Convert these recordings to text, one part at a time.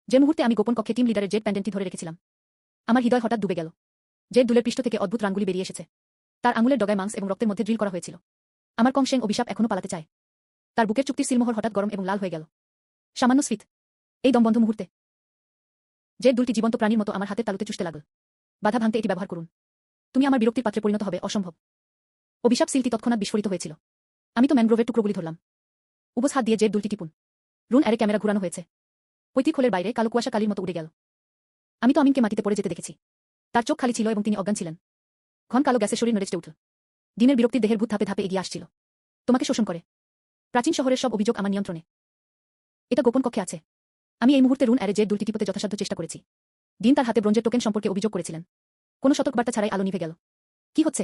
যে মুহূর্তে আমি গোপন কক্ষে টিম লিডারের জেড প্যান্ডেন্টটি ধরে রেখেছিলাম, আমার হৃদয় হঠাৎ ডুবে গেল। জেড দুলের পৃষ্ঠ থেকে অদ্ভুত রানগুলি বেরিয়ে এসেছে। তার আঙুলের ডগায় মাংস এবং রক্তের মধ্যে ড্রিল করা হয়েছিল। আমার কংশেং অভিশাপ এখনো পালাতে চায়। তার বুকের চুক্তির সিলমোহর হঠাৎ গরম এবং লাল হয়ে গেল। সামান্য স্ফীত। এই দমবন্ধ মুহূর্তে জেড দুলটি জীবন্ত প্রাণীর মতো আমার হাতের তালুতে চুষতে লাগল। বাধা ভাঙতে এটি ব্যবহার করুন। তুমি আমার বিরক্তির পাত্রে পরিণত হবে, অসম্ভব। অভিশাপ সিলটি তৎক্ষণাৎ বিস্ফোরিত হয়েছিল। আমি তো ম্যানগ্রোভের টুকরোগুলি ধরলাম। উবস হাত দিয়ে জেড দুলটি টিপুন। রুন অ্যারে ক্যামেরা ঘুরানো হয়েছে। পৈতৃক হোলের বাইরে কালো কুয়াশা কালির মতো উড়ে গেল। আমি তো আমিনকে মাটিতে পড়ে যেতে দেখেছি। তার চোখ খালি ছিল এবং তিনি অজ্ঞান ছিলেন। ঘন কালো গ্যাসে শরীর নড়ে উঠল। দিনের বিরক্তির দেহের ভূত ধাপে ধাপে এগিয়ে আসছিল। তোমাকে শোষণ করে। প্রাচীন শহরের সব অভিযোগ আমার নিয়ন্ত্রণে। এটা গোপন কক্ষে আছে। আমি এই মুহূর্তে রুন অ্যারে জেড দুলটি টিপতে যথাসাধ্য চেষ্টা করেছি। দিন তার হাতে ব্রোঞ্জের টোকেন সম্পর্কে অভিযোগ করেছিলেন। কোনো সতর্কবার্তা ছাড়াই আলো নিভে গেল। কি হচ্ছে?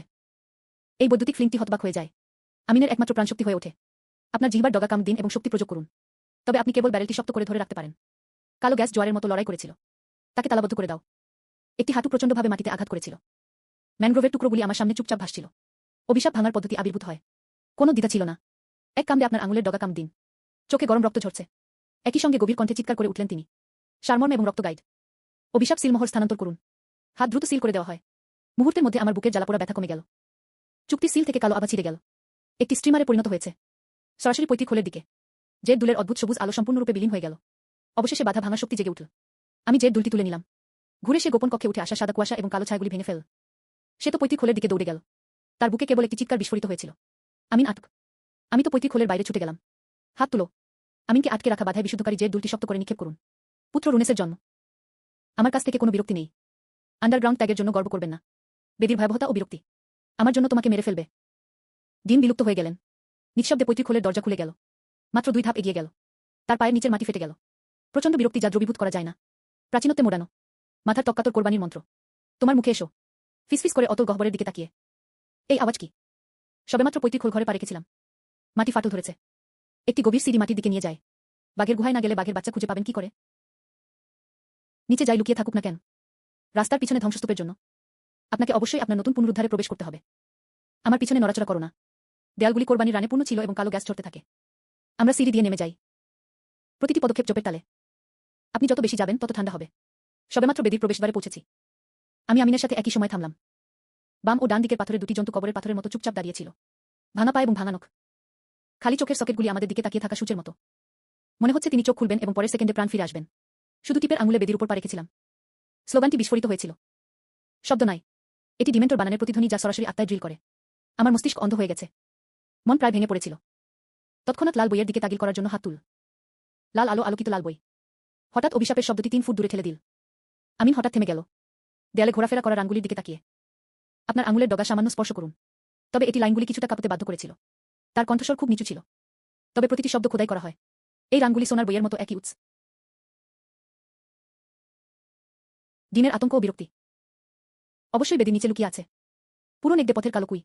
এই বৈদ্যুতিক ফ্লিংটি হতবাক হয়ে যায়। আমিনের একমাত্র প্রাণশক্তি হয়ে ওঠে। আপনার জিহ্বার ডগা কাম দিন এবং শক্তি প্রয়োগ করুন। তবে আপনি কেবল ব্যারেলটি শক্ত করে ধরে রাখতে পারেন। কালো গ্যাস জোয়ারের মতো লড়াই করেছিল। তাকে তালাবদ্ধ করে দাও। একটি হাঁটু প্রচণ্ডভাবে মাটিতে আঘাত করেছিল। ম্যানগ্রোভের টুকরোগুলি আমার সামনে চুপচাপ ভাসছিল। অভিশাপ ভাঙার পদ্ধতি আবির্ভূত হয়। কোনো দ্বিধা ছিল না। এক কামড়ে আপনার আঙুলের ডগা কাম দিন। চোখে গরম রক্ত ঝরছে। একই সঙ্গে গভীর কণ্ঠে চিৎকার করে উঠলেন তিনি। সারমর্ম এবং রক্ত গাইড। অভিশাপ সিলমোহর স্থানান্তর করুন। হাত দ্রুত সিল করে দেওয়া হয়। মুহূর্তের মধ্যে আমার বুকের জ্বালাপোড়া ব্যথা কমে গেল। চুক্তি সিল থেকে কালো আভা ছিঁড়ে গেল। একটি স্ট্রিমারে পরিণত হয়েছে। সরাসরি পৈতৃক হোলের দিকে। জেড দুলের অদ্ভুত সবুজ আলো সম্পূর্ণরূপে বিলীন হয়ে গেল। অবশেষে বাধা ভাঙার শক্তি জেগে উঠল। আমি জেড দুলটি তুলে নিলাম। ঘুরে সে গোপন কক্ষে উঠে আসা সাদা কুয়াশা এবং কালো ছায়াগুলি ভেঙে ফেল। সে তো পৈতৃক হোলের দিকে দৌড়ে গেল। তার বুকে কেবল একটি চিৎকার বিস্ফোরিত হয়েছিল। আমিন আটক। আমি তো পৈতৃক হোলের বাইরে ছুটে গেলাম। হাত তুলো। আমিনকে আটকে রাখা বাধায় বিশুদ্ধকারী জেড দুলটি শক্ত করে নিক্ষেপ করুন। পুত্র রুনেসের জন্ম। আমার কাছ থেকে কোনো বিরক্তি নেই। আন্ডারগ্রাউন্ড ত্যাগের জন্য গর্ব করবেন না। বেদির ভয়াবহতা ও বিরক্তি আমার জন্য তোমাকে মেরে ফেলবে। দিন বিলুপ্ত হয়ে গেলেন। নিঃশব্দে পৈতৃক হোলের দরজা খুলে গেল। মাত্র 2 ধাপ এগিয়ে গেল। তার পায়ের নিচের মাটি ফেটে গেল। প্রচণ্ড বিরক্তি যা দ্রবীভূত করা যায় না। প্রাচীনত্বে মোড়ানো। মাথার তক্কাতর কোরবানির মন্ত্র। তোমার মুখে এসো। ফিসফিস করে অতল গহ্বরের দিকে তাকিয়ে। এই আওয়াজ কি? সবেমাত্র পৈতৃক হোল ঘরে পা রেখেছিলাম। মাটি ফাটল ধরেছে। একটি গভীর সিঁড়ি মাটির দিকে নিয়ে যায়। বাঘের গুহায় না গেলে বাঘের বাচ্চা খুঁজে পাবেন কি করে? নিচে যাই লুকিয়ে থাকুক না কেন? রাস্তার পিছনে ধ্বংসস্তূপের জন্য। আপনাকে অবশ্যই আপনার নতুন পুনরুদ্ধারে প্রবেশ করতে হবে। আমার পিছনে নড়াচড়া করো না। দেয়ালগুলি কোরবানির রানে পূর্ণ ছিল এবং কালো গ্যাস ছড়তে থাকে। আমরা সিঁড়ি দিয়ে নেমে যাই। প্রতিটি পদক্ষেপ চোপের তালে। আপনি যত বেশি যাবেন তত ঠান্ডা হবে। সবেমাত্র বেদির প্রবেশদ্বারে পৌঁছেছি। আমি আমিনের সাথে একই সময় থামলাম। বাম ও ডান দিকের পাথরের দুটি জন্তু কবরের পাথরের মতো চুপচাপ দাঁড়িয়েছিল। ভাঙা পা এবং ভাঙা নখ। খালি চোখের সকেটগুলি আমাদের দিকে তাকিয়ে থাকা সূচের মতো। মনে হচ্ছে তিনি চোখ খুলবেন এবং পরের সেকেন্ডে প্রাণ ফিরে আসবেন। শুধু টিপের আঙুলে বেদির উপর পা রেখেছিলাম। স্লোগানটি বিস্ফোরিত হয়েছিল। শব্দ নাই। এটি ডিমেন্টর বানানের প্রতিধ্বনি যা সরাসরি আত্মায় ড্রিল করে। আমার মস্তিষ্ক অন্ধ হয়ে গেছে। মন প্রায় ভেঙে পড়েছিল। তৎক্ষণাৎ লাল বইয়ের দিকে তাগিল করার জন্য হাত তুল। লাল আলো, আলোকিত লাল বই। হঠাৎ অভিশাপের শব্দটি 3 ফুট দূরে ঠেলে দিল। আমিন হঠাৎ থেমে গেল। দেয়ালে ঘোরাফেরা করার আঙ্গুলির দিকে তাকিয়ে। আপনার আঙুলের ডগা সামান্য স্পর্শ করুন। তবে এটি লাইনগুলি কিছুটা কাঁপতে বাধ্য করেছিল। তার কণ্ঠস্বর খুব নিচু ছিল। তবে প্রতিটি শব্দ খোদাই করা হয়। এই রানগুলি সোনার বইয়ের মতো একই উৎস। দিনের আতঙ্ক ও বিরক্তি। অবশ্যই বেদি নিচে লুকিয়ে আছে। পুরো নেকড়ে পথের কালো কুই।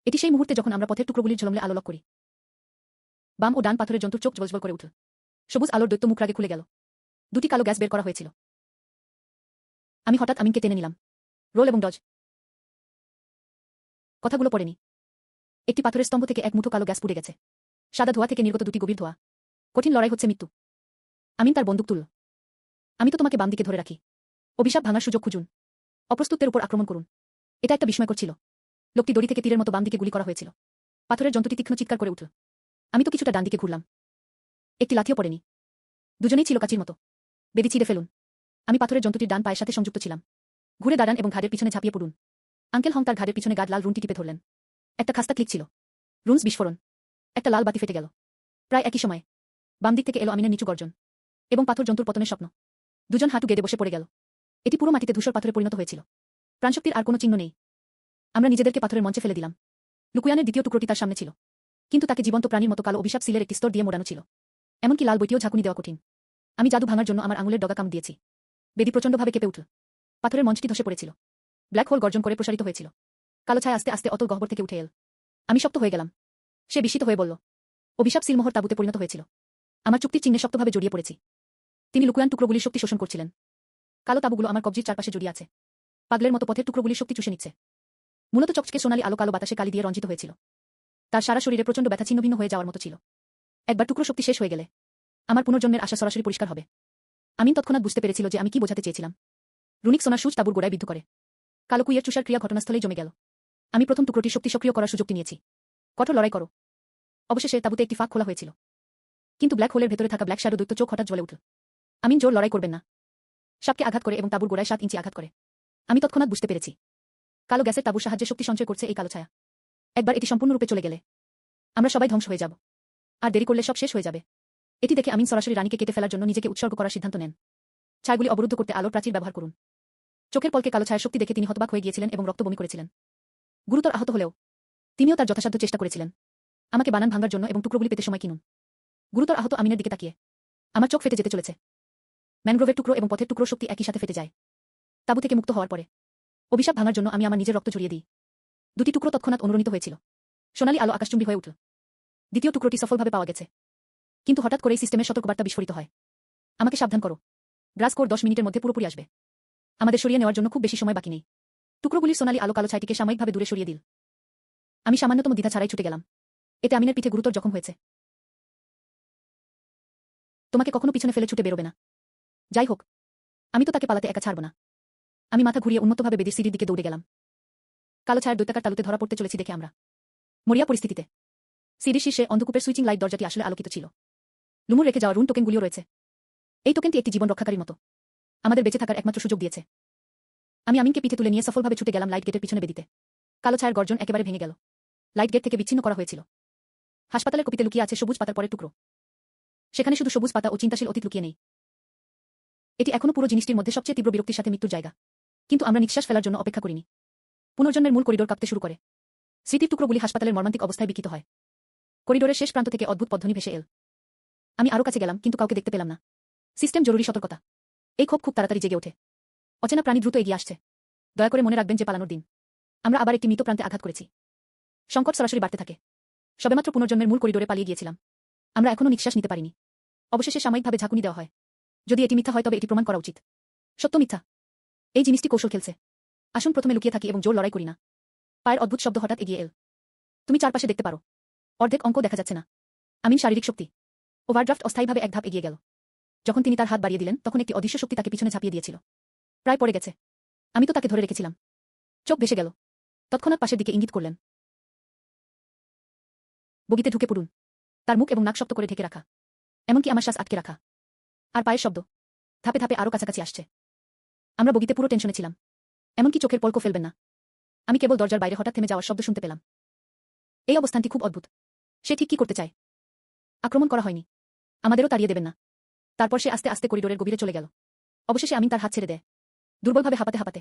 এটি সেই মুহূর্তে যখন আমরা পথের টুকরোগুলির ঝলমলে আলো লক করি। বাম ও ডান পাথরের জন্তুর চোখ জ্বলজ্বল করে উঠল। সবুজ আলোর দৈত্য মুখ রাগে খুলে গেল। দুটি কালো গ্যাস বের করা হয়েছিল। আমি হঠাৎ আমিনকে টেনে নিলাম। রোল এবং ডজ। কথাগুলো পড়েনি। একটি পাথরের স্তম্ভ থেকে এক মুঠো কালো গ্যাস পুড়ে গেছে। সাদা ধোয়া থেকে নির্গত দুটি গভীর ধোয়া। কঠিন লড়াই হচ্ছে মৃত্যু। আমিন তার বন্দুক তুলল। আমি তো তোমাকে বাম দিকে ধরে রাখি। অভিশাপ ভাঙার সুযোগ খুঁজুন। অপ্রস্তুতের উপর আক্রমণ করুন। এটা একটা বিস্ময়কর ছিল। লোকটি দড়ি থেকে তীরের মতো বাম দিকে গুলি করা হয়েছিল। পাথরের জন্তুটি তীক্ষ্ণ চিৎকার করে উঠল। আমি তো কিছুটা ডান দিকে ঘুরলাম। একটি লাথিও পড়েনি। দুজনেই ছিল কাচির মতো। বেদি ছিঁড়ে ফেলুন। আমি পাথরের জন্তুটির ডান পায়ের সাথে সংযুক্ত ছিলাম। ঘুরে দাঁড়ান এবং ঘাড়ের পিছনে ঝাঁপিয়ে পড়ুন। আঙ্কেল হং তার ঘাড়ের পিছনে গাঢ় লাল রুনটি টিপে ধরলেন। একটা খাস্তা ক্লিক ছিল। রুনস বিস্ফোরণ। একটা লাল বাতি ফেটে গেল। প্রায় একই সময়ে বাম দিক থেকে এলো আমিনের নিচু গর্জন এবং পাথর জন্তুর পতনের স্বপ্ন। দুজন হাঁটু গেড়ে বসে পড়ে গেল। এটি পুরো মাটিতে ধূসর পাথরে পরিণত হয়েছিল। প্রাণশক্তির আর কোনো চিহ্ন নেই। আমরা নিজেদেরকে পাথরের মঞ্চে ফেলে দিলাম। লুকুয়ানের দ্বিতীয় টুকরোটি তার সামনে ছিল। কিন্তু তাকে জীবন্ত প্রাণীর মতো কালো অভিশাপ সিলের একটি স্তর দিয়ে মোড়ানো ছিল। এমনকি লাল বইটিও ঝাঁকুনি দেওয়া কঠিন। আমি জাদু ভাঙার জন্য আমার আঙুলের ডগা কাম দিয়েছি। বেদি প্রচণ্ডভাবে কেঁপে উঠল। পাথরের মঞ্চটি ধসে পড়েছিল। ব্ল্যাক হোল গর্জন করে প্রসারিত হয়েছিল। কালো ছায়া আস্তে আস্তে অতল গহ্বর থেকে উঠে এল। আমি শক্ত হয়ে গেলাম। সে বিস্মিত হয়ে বলল, অভিশাপ সিলমোহর তাঁবুতে পরিণত হয়েছিল। আমার চুক্তির চিহ্নে শক্তভাবে জড়িয়ে পড়েছি। তিনি লুকুয়ান টুকরোগুলির শক্তি শোষণ করছিলেন। কালো তাঁবুগুলো আমার কবজির চারপাশে জড়িয়ে আছে। পাগলের মতো পথের টুকরোগুলির শক্তি চুষে নিচ্ছে। মূলত চকচকে সোনালি আলো কালো বাতাসে কালি দিয়ে রঞ্জিত হয়েছিল। তার সারা শরীরে প্রচণ্ড ব্যথা ছিন্নভিন্ন হয়ে যাওয়ার মতো ছিল। একবার টুকরো শক্তি শেষ হয়ে গেলে আমার পুনর্জন্মের আশা সরাসরি পরিষ্কার হবে। আমিন তৎক্ষণাৎ বুঝতে পেরেছিল যে আমি কি বোঝাতে চেয়েছিলাম। রুনিক সোনার সূচ তাঁবুর গোড়ায় বিদ্ধ করে। কালো কুইয়ের চুষার ক্রিয়া ঘটনাস্থলেই জমে গেল। আমি প্রথম টুকরোটির শক্তি সক্রিয় করার সুযোগটি নিয়েছি। কঠোর লড়াই করো। অবশেষে তাঁবুতে একটি ফাঁক খোলা হয়েছিল। কিন্তু ব্ল্যাক হোলের ভেতরে থাকা ব্ল্যাক শ্যাডো দৈত্য চোখ হঠাৎ জ্বলে উঠল। আমিন জোর লড়াই করবেন না। সাপকে আঘাত করে এবং তাঁবুর গোড়ায় 7 ইঞ্চি আঘাত করে। আমি তৎক্ষণাৎ বুঝতে পেরেছি। কালো গ্যাসের তাঁবুর সাহায্যে শক্তি সঞ্চয় করছে এই কালো ছায়া। একবার এটি সম্পূর্ণরূপে চলে গেলে আমরা সবাই ধ্বংস হয়ে যাব। আর দেরি করলে সব শেষ হয়ে যাবে। এটি দেখে আমিন সরাসরি রানীকে কেটে ফেলার জন্য নিজেকে উৎসর্গ করার সিদ্ধান্ত নেন। ছায়াগুলি অবরুদ্ধ করতে আলোর প্রাচীর ব্যবহার করুন। চোখের পলকে কালো ছায়ার শক্তি দেখে তিনি হতবাক হয়ে গিয়েছিলেন এবং রক্ত বমি করেছিলেন। গুরুতর আহত হলেও তিনিও তার যথাসাধ্য চেষ্টা করেছিলেন আমাকে বানান ভাঙার জন্য এবং টুকরোগুলি পেতে সময় কিনুন। গুরুতর আহত আমিনের দিকে তাকিয়ে আমার চোখ ফেটে যেতে চলেছে। ম্যানগ্রোভের টুকরো এবং পথের টুকরো শক্তি একই সাথে ফেটে যায়। তাঁবু থেকে মুক্ত হওয়ার পরে অভিশাপ ভাঙার জন্য আমি আমার নিজের রক্ত ঝরিয়ে দিই। দুটি টুকরো তৎক্ষণাৎ অনুরণিত হয়েছিল। সোনালী আলো আকাশচুম্বী হয়ে উঠল। দ্বিতীয় টুকরোটি সফলভাবে পাওয়া গেছে। কিন্তু হঠাৎ করেই সিস্টেমের সতর্কবার্তা বিস্ফোরিত হয়। আমাকে সাবধান করো। ব্রাস কোর 10 মিনিটের মধ্যে পুরোপুরি আসবে। আমাদের সরিয়ে নেওয়ার জন্য খুব বেশি সময় বাকি নেই। টুকরোগুলির সোনালী আলো কালো ছাইটিকে সাময়িকভাবে দূরে সরিয়ে দিল। আমি সামান্যতম দ্বিধা ছাড়াই ছুটে গেলাম। এতে আমিনের পিঠে গুরুতর জখম হয়েছে। তোমাকে কখনো পিছনে ফেলে ছুটে বেরোবে না। যাই হোক, আমি তো তাকে পালাতে একা ছাড়ব না। আমি মাথা ঘুরিয়ে উন্মত্তভাবে বেদির সিঁড়ির দিকে দৌড়ে গেলাম। কালো ছায়ার দৈত্যাকার তালুতে ধরা পড়তে চলেছি দেখে আমরা মরিয়া পরিস্থিতিতে। সিঁড়ির শীর্ষে অন্ধকূপের সুইচিং লাইট দরজাটি আসলে আলোকিত ছিল। লুমুর রেখে যাওয়া রুন টোকেনগুলিও রয়েছে। এই টোকেনটি একটি জীবন রক্ষাকারীর মতো আমাদের বেঁচে থাকার একমাত্র সুযোগ দিয়েছে। আমি আমিনকে পিঠে তুলে নিয়ে সফলভাবে ছুটে গেলাম লাইট গেটের পিছনে বেদিতে। কালো ছায়ার গর্জন একেবারে ভেঙে গেল। লাইট গেট থেকে বিচ্ছিন্ন করা হয়েছিল। হাসপাতালের কপিতে লুকিয়ে আছে সবুজ পাতার পরের টুকরো। সেখানে শুধু সবুজ পাতা ও চিন্তাশীল অতীত লুকিয়ে নেই। এটি এখনো পুরো জিনিসটির মধ্যে সবচেয়ে তীব্র বিরক্তির সাথে মৃত্যুর জায়গা। কিন্তু আমরা নিঃশ্বাস ফেলার জন্য অপেক্ষা করিনি। পুনর্জন্মের মূল করিডোর কাঁপতে শুরু করে। স্মৃতির টুকরোগুলি হাসপাতালের মর্মান্তিক অবস্থায় বিকৃত হয়। করিডোরের শেষ প্রান্ত থেকে অদ্ভুত পদ্ধতি ভেসে এল। আমি আরো কাছে গেলাম কিন্তু কাউকে দেখতে পেলাম না। সিস্টেম জরুরি সতর্কতা। এই ক্ষোভ খুব তাড়াতাড়ি জেগে ওঠে। অচেনা প্রাণী দ্রুত এগিয়ে আসছে। দয়া করে মনে রাখবেন যে পালানোর দিন আমরা আবার একটি মৃত প্রান্তে আঘাত করেছি। সংকট সরাসরি বাড়তে থাকে। সবেমাত্র পুনর্জন্মের মূল করিডোরে পালিয়ে গিয়েছিলাম। আমরা এখনো নিঃশ্বাস নিতে পারিনি। অবশেষে সাময়িকভাবে ঝাঁকুনি দেওয়া হয়। যদি এটি মিথ্যা হয় তবে এটি প্রমাণ করা উচিত। সত্য মিথ্যা এই জিনিসটি কৌশল খেলছে। আসুন প্রথমে লুকিয়ে থাকি এবং জোর লড়াই করি না। পায়ের অদ্ভুত শব্দ হঠাৎ এগিয়ে এল। তুমি চারপাশে দেখতে পারো। অর্ধেক অঙ্ক দেখা যাচ্ছে না। আমিন শারীরিক শক্তি ওভারড্রাফট অস্থায়ীভাবে এক ধাপ এগিয়ে গেল। যখন তিনি তার হাত বাড়িয়ে দিলেন তখন একটি অদৃশ্য শক্তি তাকে পিছনে ঝাঁপিয়ে দিয়েছিল। প্রায় পড়ে গেছে। আমি তো তাকে ধরে রেখেছিলাম। চোখ ভেসে গেল। তৎক্ষণাৎ পাশের দিকে ইঙ্গিত করলেন। বগিতে ঢুকে পড়ুন। তার মুখ এবং নাক শক্ত করে ঢেকে রাখা। এমনকি আমার শ্বাস আটকে রাখা। আর পায়ের শব্দ ধাপে ধাপে আরো কাছাকাছি আসছে। আমরা বগিতে পুরো টেনশনে ছিলাম। এমনকি চোখের পলকও ফেলবেন না। আমি কেবল দরজার বাইরে হঠাৎ থেমে যাওয়ার শব্দ শুনতে পেলাম। এই অবস্থানটি খুব অদ্ভুত। সে ঠিক কি করতে চায়? আক্রমণ করা হয়নি। আমাদেরও তাড়িয়ে দেবেন না। তারপর সে আস্তে আস্তে করিডোরের গভীরে চলে গেল। অবশেষে আমিন তার হাত ছেড়ে দেয়। দুর্বলভাবে হাঁপাতে হাঁপাতে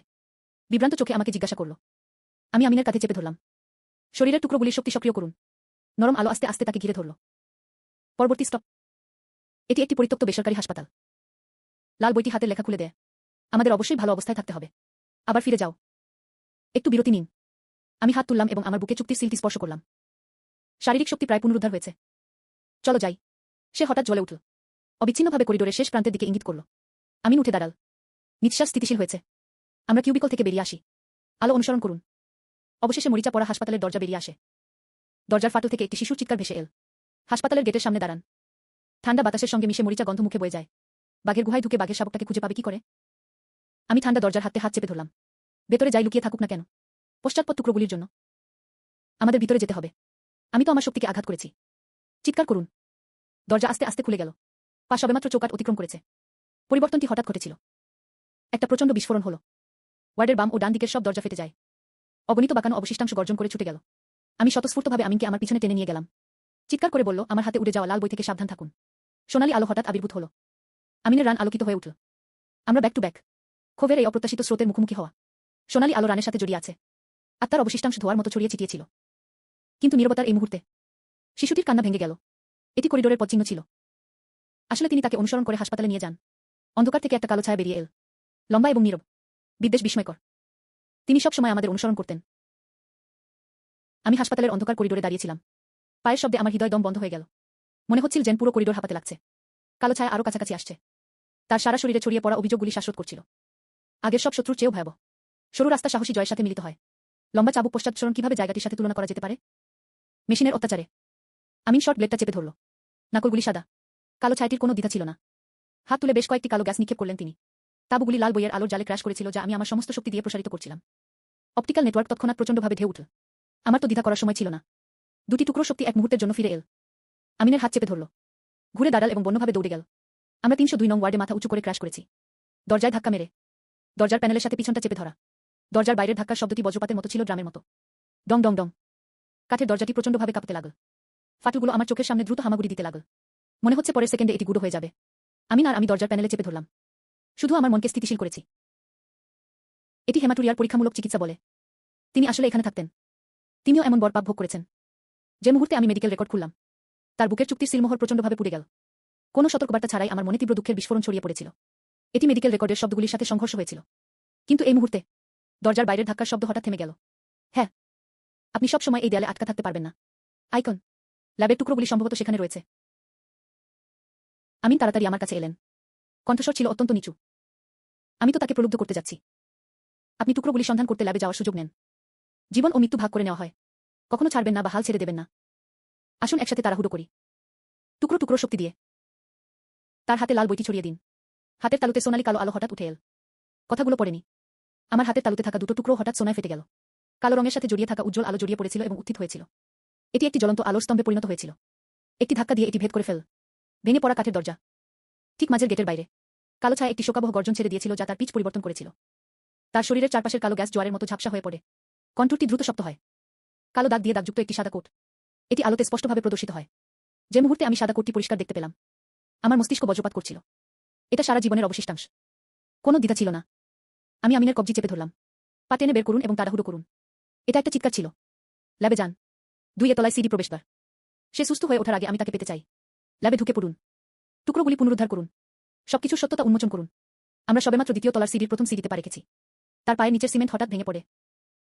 বিভ্রান্ত চোখে আমাকে জিজ্ঞাসা করল। আমি আমিনের কাঁধে চেপে ধরলাম। শরীরের টুকরোগুলির শক্তি সক্রিয় করুন। নরম আলো আস্তে আস্তে তাকে ঘিরে ধরল। পরবর্তী স্টপ। এটি একটি পরিত্যক্ত বেসরকারি হাসপাতাল। লাল বইটি হাতের লেখা খুলে দেয়। আমাদের অবশ্যই ভালো অবস্থায় থাকতে হবে। আবার ফিরে যাও। একটু বিরতি নিন। আমি হাত তুললাম এবং আমার বুকে চুক্তির সিলটি স্পর্শ করলাম। শারীরিক শক্তি প্রায় পুনরুদ্ধার হয়েছে। চলো যাই। সে হঠাৎ জ্বলে উঠল। অবিচ্ছিন্নভাবে করিডোরের শেষ প্রান্তের দিকে ইঙ্গিত করল। আমিন উঠে দাঁড়াল। নিঃশ্বাস স্থিতিশীল হয়েছে। আমরা কিউবিকল থেকে বেরিয়ে আসি। আলো অনুসরণ করুন। অবশেষে মরিচা পড়া হাসপাতালের দরজা বেরিয়ে আসে। দরজার ফাটল থেকে একটি শিশুর চিৎকার ভেসে এল। হাসপাতালের গেটের সামনে দাঁড়ান। ঠান্ডা বাতাসের সঙ্গে মিশে মরিচা গন্ধ মুখে বয়ে যায়। বাঘের গুহায় ঢুকে বাঘের শাবকটাকে খুঁজে পাবে কি করে? আমি ঠান্ডা দরজার হাতে হাত চেপে ধরলাম। ভেতরে যাই লুকিয়ে থাকুক না কেন। পশ্চাৎপদ টুকরোগুলির জন্য আমাদের ভিতরে যেতে হবে। আমি তো আমার শক্তিকে আঘাত করেছি। চিৎকার করুন। দরজা আস্তে আস্তে খুলে গেল। পা সবেমাত্র চৌকাঠ অতিক্রম করেছে। পরিবর্তনটি হঠাৎ ঘটেছিল। একটা প্রচণ্ড বিস্ফোরণ হলো। ওয়ার্ডের বাম ও ডান দিকের সব দরজা ফেটে যায়। অগণিত বাঁকানো অবশিষ্টাংশ গর্জন করে ছুটে গেল। আমি স্বতঃস্ফূর্তভাবে আমিনকে আমার পিছনে টেনে নিয়ে গেলাম। চিৎকার করে বলল, আমার হাতে উড়ে যাওয়া লাল বই থেকে সাবধান থাকুন। সোনালী আলো হঠাৎ আবির্ভূত হলো। আমিনের রান আলোকিত হয়ে উঠল। আমরা ব্যাক টু ব্যাক। ক্ষোভের এই অপ্রত্যাশিত স্রোতের মুখোমুখি হওয়া। সোনালী আলো রানের সাথে জড়িয়ে আছে। আত্মার অবশিষ্টাংশ ধোয়ার মতো ছড়িয়ে ছিটিয়েছিল। কিন্তু নীরবতার এই মুহূর্তে শিশুটির কান্না ভেঙে গেল। এটি করিডোরের পথচিহ্ন ছিল। আসলে তিনি তাকে অনুসরণ করে হাসপাতালে নিয়ে যান। অন্ধকার থেকে একটা কালো ছায়া বেরিয়ে এল। লম্বা এবং নীরব। বিদ্বেষ বিস্ময়কর। তিনি সব সময় আমাদের অনুসরণ করতেন। আমি হাসপাতালের অন্ধকার করিডোরে দাঁড়িয়েছিলাম। পায়ের শব্দে আমার হৃদয় দম বন্ধ হয়ে গেল। মনে হচ্ছিল যেন পুরো করিডোর হাঁপাতে লাগছে। কালো ছায়া আরো কাছাকাছি আসছে। তার সারা শরীরে ছড়িয়ে পড়া অভিযোগগুলি শ্বাসরোধ করছিল। আগের সব শত্রুর চেয়েও ভয়াবহ। সরু রাস্তা সাহসী জয়ের সাথে মিলিত হয়। লম্বা চাবুক পশ্চাৎসরণ কিভাবে জায়গাটির সাথে তুলনা করা যেতে পারে? মেশিনের অত্যাচারে। আমিন শর্ট ব্লেডটা চেপে ধরল। নাকলগুলি সাদা। কালো ছায়াটির কোনো দ্বিধা ছিল না। হাত তুলে বেশ কয়েকটি কালো গ্যাস নিক্ষেপ করলেন তিনি। তাঁবুগুলি লাল বইয়ের আলোর জালে ক্র্যাশ করেছিল, যা আমি আমার সমস্ত শক্তি দিয়ে প্রসারিত করছিলাম। অপটিক্যাল নেটওয়ার্ক তৎক্ষণাৎ প্রচণ্ডভাবে ঢেউ উঠল। আমার তো দ্বিধা করার সময় ছিল না। দুটি টুকরো শক্তি এক মুহূর্তের জন্য ফিরে এল। আমিনের হাত চেপে ধরল, ঘুরে দাঁড়াল এবং বন্যভাবে দৌড়ে গেল। আমরা 302 নং ওয়ার্ডে মাথা উঁচু করে ক্র্যাশ করেছি। দরজায় ধাক্কা মেরে, দরজার প্যানেলের সাথে পিছনটা চেপে ধরা। দরজার বাইরের ধাক্কার শব্দটি বজ্রপাতের মতো ছিল, ড্রামের মতো। ডং ডং ডং। কাঠের দরজাটি প্রচণ্ডভাবে কাঁপতে লাগল। ফাটলগুলো আমার চোখের সামনে দ্রুত হামাগুড়ি দিতে লাগল। মনে হচ্ছে পরের সেকেন্ডে এটি গুঁড়ো হয়ে যাবে। আমি দরজার প্যানেলে চেপে ধরলাম। শুধু আমার মনকে স্থিতিশীল করেছি। এটি হেমাটুরিয়ার পরীক্ষামূলক চিকিৎসা বলে। তিনি আসলে এখানে থাকতেন। তিনিও এমন বর পাপ ভোগ করেছেন। যে মুহূর্তে আমি মেডিকেল রেকর্ড খুললাম, তার বুকের চুক্তির সিলমোহর প্রচণ্ডভাবে পুড়ে গেল। কোনো সতর্কবার্তা ছাড়াই আমার মনে তীব্র দুঃখের বিস্ফোরণ ছড়িয়ে পড়েছিল। এটি মেডিকেল রেকর্ডের শব্দগুলির সাথে সংঘর্ষ হয়েছিল। কিন্তু এই মুহূর্তে দরজার বাইরের ধাক্কার শব্দ হঠাৎ থেমে গেল। হ্যাঁ, আপনি সব সময় এই দেয়ালে আটকা থাকতে পারবেন না। আইকন, ল্যাবের টুকরোগুলি সম্ভবত সেখানে রয়েছে। আমিন তাড়াতাড়ি আমার কাছে এলেন। কণ্ঠস্বর ছিল অত্যন্ত নিচু। আমি তো তাকে প্রলুব্ধ করতে যাচ্ছি। আপনি টুকরোগুলি সন্ধান করতে ল্যাবে যাওয়ার সুযোগ নেন। জীবন ও মৃত্যু ভাগ করে নেওয়া হয়। কখনো ছাড়বেন না বা হাল ছেড়ে দেবেন না। আসুন একসাথে তাড়াহুড়ো করি। টুকরো টুকরো শক্তি দিয়ে তার হাতে লাল বইটি ছড়িয়ে দিন। হাতের তালুতে সোনালি কালো আলো হঠাৎ উঠে এল। কথাগুলো পড়েনি। আমার হাতের তালুতে থাকা দুটো টুকরো হঠাৎ সোনায় ফেটে গেল। কালো রঙের সাথে জড়িয়ে থাকা উজ্জ্বল আলো জড়িয়ে পড়েছিল এবং উত্থিত হয়েছিল। এটি একটি জ্বলন্ত আলোর স্তম্ভে পরিণত হয়েছিল। একটি ধাক্কা দিয়ে এটি ভেদ করে ফেল। ভেঙে পড়া কাঠের দরজা। ঠিক মাঝের গেটের বাইরে কালো ছায়া একটি শোকাবহ গর্জন ছেড়ে দিয়েছিল, যা তার পিচ পরিবর্তন করেছিল। তার শরীরের চারপাশের কালো গ্যাস জোয়ারের মতো ঝাপসা হয়ে পড়ে। কণ্ঠটি দ্রুত শক্ত হয়। কালো দাগ দিয়ে দাগযুক্ত একটি সাদা কোট। এটি আলোতে স্পষ্টভাবে প্রদর্শিত হয়। যে মুহূর্তে আমি সাদা কোটটি পরিষ্কার দেখতে পেলাম, আমার মস্তিষ্ক বজ্রপাত করছিল। এটা সারা জীবনের অবশিষ্টাংশ। কোনো দ্বিধা ছিল না। আমি আমিনের কবজি চেপে ধরলাম। পা টেনে বের করুন এবং তাড়াহুড়ো করুন। এটা একটা চিৎকার ছিল। ল্যাবে যান। 2 তলায় সিডি প্রবেশদ্বার। সে সুস্থ হয়ে ওঠার আগে আমি তাকে পেতে চাই। ল্যাবে ঢুকে পড়ুন। টুকরোগুলি পুনরুদ্ধার করুন। সবকিছুর সত্যতা উন্মোচন করুন। আমরা সবেমাত্র 2 তলার সিডির প্রথম সিডিতে পা রেখেছি। তার পায়ের নিচের সিমেন্ট হঠাৎ ভেঙে পড়ে।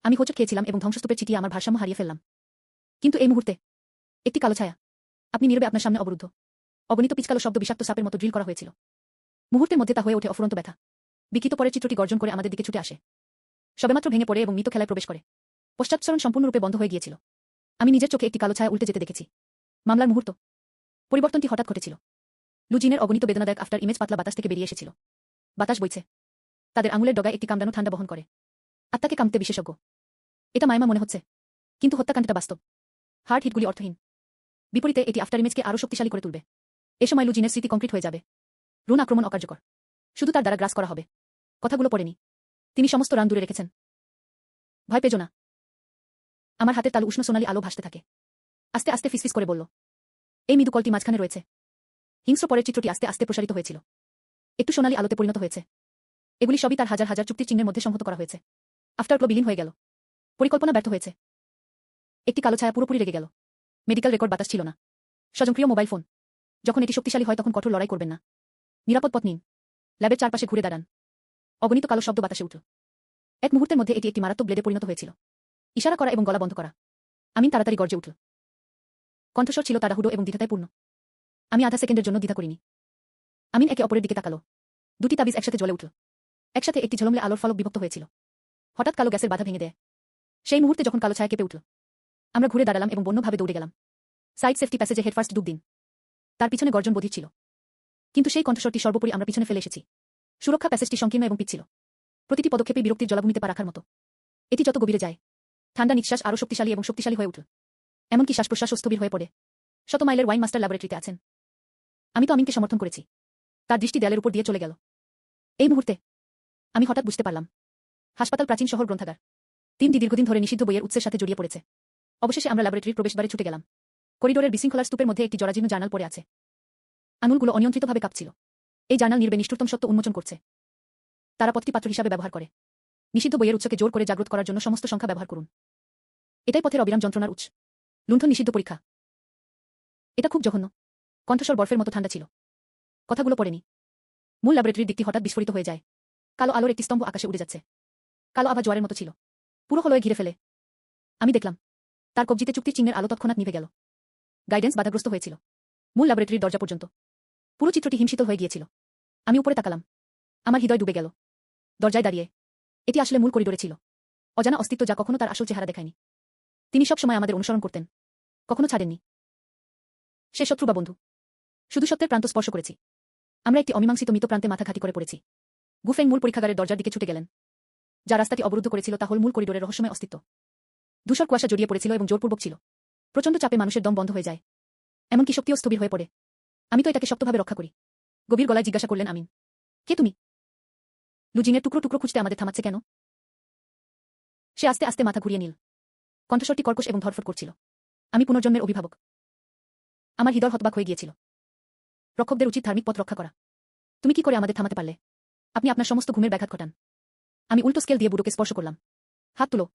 আমি হোঁচট খেয়েছিলাম এবং ধ্বংসস্তূপের চিটিয়ে আমার ভারসাম্য হারিয়ে ফেললাম। কিন্তু এই মুহূর্তে একটি কালো ছায়া। আপনি নীরবে আপনার সামনে অবরুদ্ধ। অগণিত পিচকালো শব্দ বিষাক্ত সাপের মতো ড্রিল করা হয়েছিল। মুহূর্তের মধ্যে তা হয়ে ওঠে অফুরন্ত ব্যথা। বিকৃত পরের চিত্রটি গর্জন করে আমাদের দিকে ছুটে আসে। সবেমাত্র ভেঙে পড়ে এবং মৃত খেলায় প্রবেশ করে। পশ্চাৎসরণ সম্পূর্ণরূপে বন্ধ হয়ে গিয়েছিল। আমি নিজের চোখে একটি কালো ছায়া উল্টে যেতে দেখেছি। মামলার মুহূর্ত। পরিবর্তনটি হঠাৎ ঘটেছিল। লুজিনের অগণিত বেদনাদায়ক আফটার ইমেজ পাতলা বাতাস থেকে বেরিয়ে এসেছিল। বাতাস বইছে। তাদের আঙুলের ডগায় একটি কামড়ানো ঠান্ডা বহন করে। আত্মাকে কামতে বিশেষজ্ঞ। এটা মায়মা মনে হচ্ছে, কিন্তু হত্যাকাণ্ডটা বাস্তব। হার্ট হিটগুলি অর্থহীন। বিপরীতে এটি আফটার ইমেজকে আরও শক্তিশালী করে তুলবে। এ সময় লুজিনের স্মৃতি কংক্রিট হয়ে যাবে। রুন আক্রমণ অকার্যকর। শুধু তার দ্বারা গ্রাস করা হবে। কথাগুলো পড়েনি। তিনি সমস্ত রান দূরে রেখেছেন। ভয় পেজো না। আমার হাতের তালু উষ্ণ সোনালি আলো ভাসতে থাকে। আস্তে আস্তে ফিসফিস করে বলল, এই মৃদু কলটি মাঝখানে রয়েছে। হিংস্র পরের চিত্রটি আস্তে আস্তে প্রসারিত হয়েছিল। একটু সোনালি আলোতে পরিণত হয়েছে। এগুলি সবই তার হাজার হাজার চুক্তির চিহ্নের মধ্যে সংহত করা হয়েছে। আফটারগ্লো বিলীন হয়ে গেল। পরিকল্পনা ব্যর্থ হয়েছে। একটি কালো ছায়া পুরোপুরি রেগে গেল। মেডিকেল রেকর্ড বাতাস ছিল না। স্বজনপ্রিয় মোবাইল ফোন। যখন এটি শক্তিশালী হয় তখন কঠোর লড়াই করবেন না। নিরাপদ পথ নিন। ল্যাবের চারপাশে ঘুরে দাঁড়ান। অগণিত কালো শব্দ বাতাসে উঠল। এক মুহূর্তের মধ্যে এটি একটি মারাত্মক ব্লেডে পরিণত হয়েছিল। ইশারা করা এবং গলা বন্ধ করা। আমিন তাড়াতাড়ি গর্জে উঠল। কণ্ঠস্বর ছিল তাড়াহুড়ো এবং দ্বিধায় পূর্ণ। আমি আধা সেকেন্ডের জন্য দ্বিধা করিনি। আমিন একে অপরের দিকে তাকালো। দুটি তাবিজ একসাথে জ্বলে উঠল। একসাথে একটি ঝলমলে আলোর ফলক বিভক্ত হয়েছিল। হঠাৎ কালো গ্যাসের বাধা ভেঙে দেয়। সেই মুহূর্তে যখন কালো ছায়া কেঁপে উঠল, আমরা ঘুরে দাঁড়ালাম এবং বন্যভাবে দৌড়ে গেলাম। সাইড সেফটি প্যাসেজে হেডফার্স্ট ডুব দিন। তার পিছনে গর্জন বধির ছিল। কিন্তু সেই কণ্ঠস্বরটি সর্বোপরি আমরা পিছনে ফেলে এসেছি। সুরক্ষা প্যাসেজটি সংকীর্ণ এবং পিচ্ছিল। প্রতিটি পদক্ষেপে বিরক্তির জলাভূমিতে পা রাখার মতো। এটি যত গভীরে যায়, ঠান্ডা নিঃশ্বাস আরও শক্তিশালী এবং শক্তিশালী হয়ে উঠল। এমনকি শ্বাস প্রশ্বাস স্থবির হয়ে পড়ে। শত মাইলের ওয়াইন মাস্টার ল্যাবরেটরিতে আছেন। আমি তো আমিনকে সমর্থন করেছি। তার দৃষ্টি দেয়ালের উপর দিয়ে চলে গেল। এই মুহূর্তে আমি হঠাৎ বুঝতে পারলাম, হাসপাতাল প্রাচীন শহর গ্রন্থাগার। 3টি দীর্ঘদিন ধরে নিষিদ্ধ বইয়ের উৎসের সাথে জড়িয়ে পড়েছে। অবশেষে আমরা ল্যাবরেটরির প্রবেশদ্বারে ছুটে গেলাম। করিডোরের বিশৃঙ্খলার স্তূপের মধ্যে একটি জরাজীর্ণ জার্নাল পড়ে আছে। আঙুলগুলো অনিয়ন্ত্রিতভাবে কাঁপছিল। এই জার্নাল নির্বে নিষ্ঠুরতম সত্য উন্মোচন করছে। তারা পথটি পাত্র হিসাবে ব্যবহার করে। নিষিদ্ধ বইয়ের উৎসকে জোর করে জাগ্রত করার জন্য সমস্ত সংখ্যা ব্যবহার করুন। এটাই পথের অবিরাম যন্ত্রণার উৎস। লুণ্ঠন নিষিদ্ধ পরীক্ষা। এটা খুব জঘন্য। কণ্ঠস্বর বরফের মতো ঠান্ডা ছিল। কথাগুলো পড়েনি। মূল ল্যাবরেটরির দিকটি হঠাৎ বিস্ফোরিত হয়ে যায়। কালো আলোর একটি স্তম্ভ আকাশে উড়ে যাচ্ছে। কালো আভা জোয়ারের মতো ছিল। পুরো হলয়ে ঘিরে ফেলে। আমি দেখলাম, তার কবজিতে চুক্তির চিহ্নের আলো তৎক্ষণাৎ নিভে গেল। গাইডেন্স বাধাগ্রস্ত হয়েছিল। মূল ল্যাবরেটরির দরজা পর্যন্ত। পুরো চিত্রটি হিমশীতল হয়ে গিয়েছিল। আমি উপরে তাকালাম। আমার হৃদয় ডুবে গেল। দরজায় দাঁড়িয়ে। এটি আসলে মূল করিডোরে ছিল। অজানা অস্তিত্ব যা কখনো তার আসল চেহারা দেখায়নি। তিনি সব সময় আমাদের অনুসরণ করতেন। কখনো ছাড়েননি। সে শত্রু বা বন্ধু। শুধু সত্যের প্রান্ত স্পর্শ করেছি। আমরা একটি অমীমাংসিত মৃত প্রান্তে মাথা ঘাঁটি করে পড়েছি। গুফেং মূল পরীক্ষাগারের দরজার দিকে ছুটে গেলেন। যা রাস্তাটি অবরুদ্ধ করেছিল তা হল মূল করিডোরের রহস্যময় অস্তিত্ব। ধূসর কুয়াশা জড়িয়ে পড়েছিল এবং জোরপূর্বক ছিল। প্রচণ্ড চাপে মানুষের দম বন্ধ হয়ে যায়, এমনকি শক্তিও স্থবির হয়ে পড়ে। আমি তো এটাকে শক্তভাবে রক্ষা করি। গভীর গলায় জিজ্ঞাসা করলেন আমিন। কে তুমি? লুজিনের টুকরো টুকরো খুঁজতে আমাদের থামাচ্ছে কেন? সে আস্তে আস্তে মাথা ঘুরিয়ে নিল। কণ্ঠস্বরটি কর্কশ এবং ধরফর করছিল। আমি পুনর্জন্মের অভিভাবক। আমার হৃদয় হতবাক হয়ে গিয়েছিল। রক্ষকদের উচিত ধার্মিক পথ রক্ষা করা। তুমি কি করে আমাদের থামাতে পারলে? আপনি আপনার সমস্ত ঘুমের ব্যাঘাত ঘটান। আমি উল্টো স্কেল দিয়ে বুড়োকে স্পর্শ করলাম। হাত তুলো।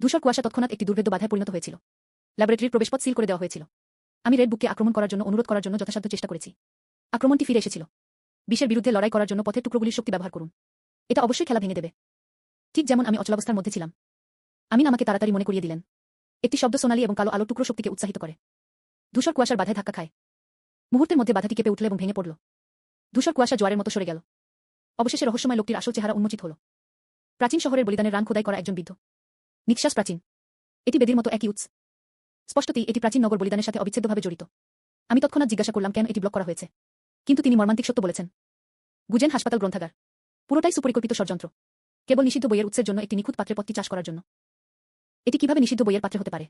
ধূসর কুয়াশা তৎক্ষণাৎ একটি দুর্ভেদ্য বাধায় পরিণত হয়েছিল। ল্যাবরেটরির প্রবেশপথ সিল করে দেওয়া হয়েছিল। আমি রেড বুককে আক্রমণ করার জন্য অনুরোধ করার জন্য যথাসাধ্য চেষ্টা করেছি। আক্রমণটি ফিরে এসেছিল। বিষের বিরুদ্ধে লড়াই করার জন্য পথের টুকরোগুলির শক্তি ব্যবহার করুন। এটা অবশ্যই খেলা ভেঙে দেবে। ঠিক যেমন আমি অচলাবস্থার মধ্যে ছিলাম। আমিন আমাকে তাড়াতাড়ি মনে করিয়ে দিলেন। একটি শব্দ সোনালী এবং কালো আলো টুকরো শক্তিকে উৎসাহিত করে। ধূসর কুয়াশার বাধায় ধাক্কা খায়। মুহূর্তের মধ্যে বাধাটি কেঁপে উঠল এবং ভেঙে পড়ল। ধূসর কুয়াশা জোয়ারের মতো সরে গেল। অবশেষে রহস্যময় লোকটির আসল চেহারা উন্মোচিত হল। প্রাচীন শহরের বলিদানের রান খোদাই করা একজন বৃদ্ধ। নিঃশ্বাস প্রাচীন। এটি বেদির মতো একই উৎস। স্পষ্টতই এটি প্রাচীন নগর বলিদানের সাথে অবিচ্ছেদ্যভাবে জড়িত। আমি তৎক্ষণাৎ জিজ্ঞাসা করলাম কেন এটি ব্লক করা হয়েছে। কিন্তু তিনি মর্মান্তিক সত্য বলেছেন। গুজেন হাসপাতাল গ্রন্থাগার। পুরোটাই সুপরিকল্পিত ষড়যন্ত্র। কেবল নিষিদ্ধ বইয়ের উৎসের জন্য একটি নিখুঁত পাত্রে পথটি চাষ করার জন্য। এটি কিভাবে নিষিদ্ধ বইয়ের পাত্রে হতে পারে?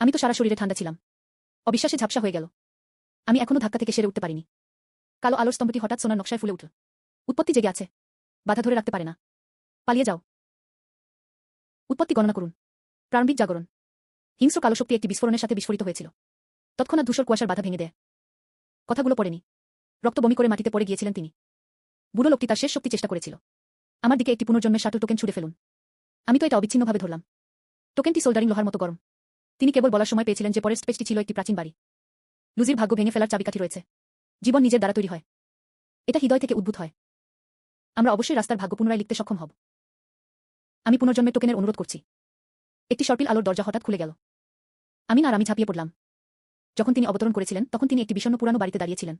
আমি তো সারা শরীরে ঠান্ডা ছিলাম। অবিশ্বাসে ঝাপসা হয়ে গেল। আমি এখনো ধাক্কা থেকে সেরে উঠতে পারিনি। কালো আলোর স্তম্ভটি হঠাৎ সোনার নকশায় ফুলে উঠল। উৎপত্তি জেগে আছে। বাধা ধরে রাখতে পারে না। পালিয়ে যাও। উৎপত্তি গণনা করুন। প্রারম্ভিক জাগরণ। হিংস্র কালো শক্তি একটি বিস্ফোরণের সাথে বিস্ফোরিত হয়েছিল। তৎক্ষণাৎ ধূসর কুয়াশার বাধা ভেঙে দেয়। কথাগুলো পড়েনি। রক্ত বমি করে মাটিতে পড়ে গিয়েছিলেন তিনি। বুড়ো লোকটি তার শেষ শক্তি চেষ্টা করেছিল। আমার দিকে একটি পুনর্জন্মের শাটল টোকেন ছুড়ে ফেলুন। আমি তো এটা অবিচ্ছিন্নভাবে ধরলাম। টোকেনটি সোল্ডারিং লোহার মতো গরম। তিনি কেবল বলার সময় পেয়েছিলেন যে পরের স্পেসটি ছিল একটি প্রাচীন বাড়ি। লুজির ভাগ্য ভেঙে ফেলার চাবিকাঠি রয়েছে। জীবন নিজের দ্বারা তৈরি হয়। এটা হৃদয় থেকে উদ্ভূত হয়। আমরা অবশ্যই রাস্তার ভাগ্য পুনরায় লিখতে সক্ষম হব। আমি পুনর্জন্মের টোকেনের অনুরোধ করছি। একটি সর্পিল আলোর দরজা হঠাৎ খুলে গেল। আমিন আর আমি ঝাঁপিয়ে পড়লাম। যখন তিনি অবতরণ করেছিলেন তখন তিনি একটি বিষণ্ণ পুরানো বাড়িতে দাঁড়িয়েছিলেন।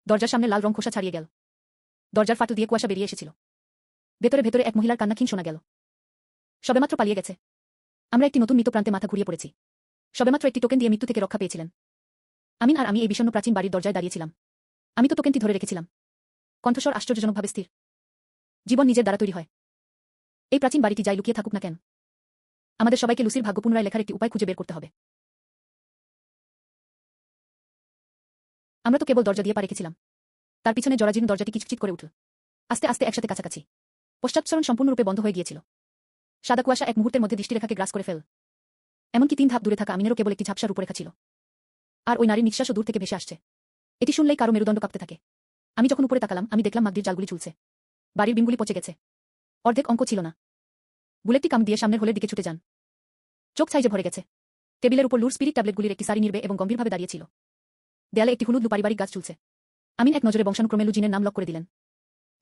দরজার সামনে লাল রং খোসা ছাড়িয়ে গেল। দরজার ফাটল দিয়ে কুয়াশা বেরিয়ে এসেছিল। ভেতরে ভেতরে এক মহিলার কান্নাক্ষীণ শোনা গেল। সবেমাত্র পালিয়ে গেছে। আমরা একটি নতুন মৃত প্রান্তে মাথা ঘুরিয়ে পড়েছি। সবেমাত্র একটি টোকেন দিয়ে মৃত্যু থেকে রক্ষা পেয়েছিলেন। আমিন আর আমি এই বিষণ্ণ প্রাচীন বাড়ির দরজায় দাঁড়িয়েছিলাম। আমি তো টোকেনটি ধরে রেখেছিলাম। কণ্ঠস্বর আশ্চর্যজনকভাবে স্থির। জীবন নিজের দ্বারা তৈরি হয়। এই প্রাচীন বাড়িটি যাই লুকিয়ে থাকুক না কেন, আমাদের সবাইকে লুসির ভাগ্য পুনরায় লেখার একটি উপায় খুঁজে বের করতে হবে। আমরা তো কেবল দরজা দিয়ে পা রেখেছিলাম। তার পিছনে জরাজীর্ণ দরজাটি কিচকিচ করে উঠল। আস্তে আস্তে একসাথে কাছাকাছি। পশ্চাৎসরণ সম্পূর্ণরূপে বন্ধ হয়ে গিয়েছিল। সাদা কুয়াশা এক মুহূর্তের মধ্যে দৃষ্টিরেখাকে গ্রাস করে ফেল। এমনকি 3 ধাপ দূরে থাকা আমিনেরও কেবল একটি ঝাপসা রূপরেখা ছিল। আর ওই নারীর নিঃশ্বাসও দূর থেকে ভেসে আসছে। এটি শুনলেই কারো মেরুদণ্ড কাঁপতে থাকে। আমি যখন উপরে তাকালাম আমি দেখলাম মাগডির জালগুলি ঝুলছে। বাড়ির বিমগুলি পচে গেছে। অর্ধেক অঙ্ক ছিল না। বুলেটটি কাম দিয়ে সামনের হোলের দিকে ছুটে যান। চোখ সাইজে ভরে গেছে। টেবিলের উপর লুর স্পিরিট ট্যাবলেটগুলির একটি সারি নির্বে এবং গম্ভীরভাবে দাঁড়িয়েছিল। দেয়ালে একটি হলুদ পারিবারিক গাছ ঝুলছে। আমিন এক নজরে বংশানুক্রমে লুজিনের নাম লক করে দিলেন।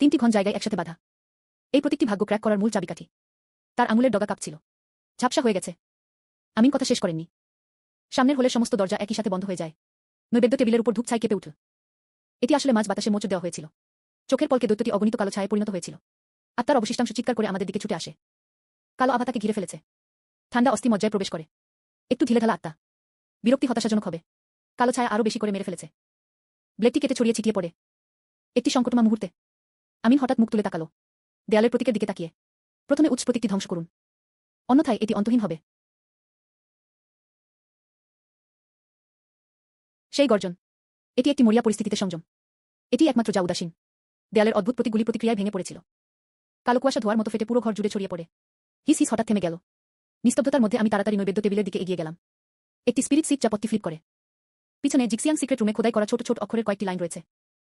3টি ঘন জায়গায় একসাথে বাঁধা। এই প্রতীকটি ভাগ্য ক্র্যাক করার মূল চাবিকাঠি। তার আঙুলের ডগা কাঁপছিল। ঝাপসা হয়ে গেছে। আমিন কথা শেষ করেননি। সামনের হোলের সমস্ত দরজা একই সাথে বন্ধ হয়ে যায়। নৈবেদ্য টেবিলের উপর ধূপ ছাই কেঁপে উঠল। এটি আসলে মাঝ বাতাসে মোচড় দেওয়া হয়েছিল। চোখের পলকে দৈত্যটি অগণিত কালো ছায়ায় পরিণত হয়েছিল। আত্মার অবশিষ্টাংশ চিৎকার করে আমাদের দিকে ছুটে আসে। কালো আভা তাকে ঘিরে ফেলেছে। ঠান্ডা অস্থি মজ্জায় প্রবেশ করে। একটু ঢিলেঢালা আত্মা। বিরক্তি হতাশাজনক হবে। কালো ছায়া আরও বেশি করে মেরে ফেলেছে। ব্লেডটি কেটে ছড়িয়ে ছিটিয়ে পড়ে। একটি সংকটময় মুহূর্তে আমিন হঠাৎ মুখ তুলে তাকালো। দেয়ালের প্রতীকের দিকে তাকিয়ে। প্রথমে উৎস প্রতীকটি ধ্বংস করুন, অন্যথায় এটি অন্তহীন হবে। সেই গর্জন। এটি একটি মরিয়া পরিস্থিতিতে সংযম। এটি একমাত্র যা উদাসীন। দেয়ালের অদ্ভুত প্রতীকগুলি প্রতিক্রিয়ায় ভেঙে পড়েছিল। কালো কুয়াশা ধোয়ার মতো ফেটে পুরো ঘর জুড়ে ছড়িয়ে পড়ে। হিস হিস হঠাৎ থেমে গেল। নিস্তব্ধতার মধ্যে আমি তাড়াতাড়ি নৈবেদ্য টেবিলের দিকে এগিয়ে গেলাম। একটি স্পিরিট সিট চাপত্তি ফ্লিপ করে। পিছনে জিক্সিয়ান সিক্রেট রুমে খোদাই করা ছোট ছোট অক্ষরের কয়েকটি লাইন রয়েছে।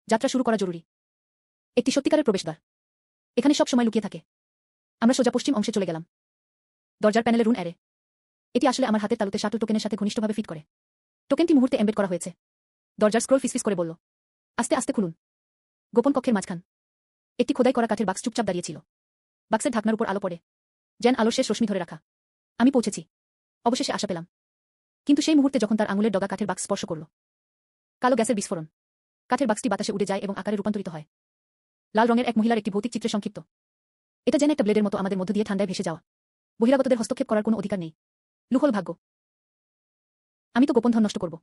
যাত্রা শুরু করা জরুরি। একটি সত্যিকারের প্রবেশদ্বার। এখানে সব সময় লুকিয়ে থাকে। আমরা সোজা পশ্চিম অংশে চলে গেলাম। দরজার প্যানেলে রুন অ্যারে। এটি আসলে আমার হাতের তালুতে শাটল টোকেনের সাথে ঘনিষ্ঠভাবে ফিট করে। টোকেনটি মুহূর্তে এমবেড করা হয়েছে। দরজার স্ক্রোল ফিসফিস করে বলল, আস্তে আস্তে খুলুন। গোপন কক্ষের মাঝখান একটি খোদাই করা কাঠের বাক্স চুপচাপ দাঁড়িয়েছিল। বাক্সের ঢাকনার উপর আলো পড়ে, যেন আলোর শেষ রশ্মি ধরে রাখা। আমি পৌঁছেছি। অবশেষে আশা পেলাম। কিন্তু সেই মুহূর্তে যখন তার আঙুলের ডগা কাঠের বাক্স স্পর্শ করল, কালো গ্যাসের বিস্ফোরণ। কাঠের বাক্সটি বাতাসে উড়ে যায় এবং আকারে রূপান্তরিত হয়। লাল রঙের এক মহিলার একটি ভৌতিক চিত্রে সংক্ষিপ্ত। এটা যেন একটা ব্লেডের মতো আমাদের মধ্য দিয়ে ঠান্ডায় ভেসে যাওয়া। বহিরাগতদের হস্তক্ষেপ করার কোনো অধিকার নেই। লুহল ভাগ্য। আমি তো গোপন ধন নষ্ট করব।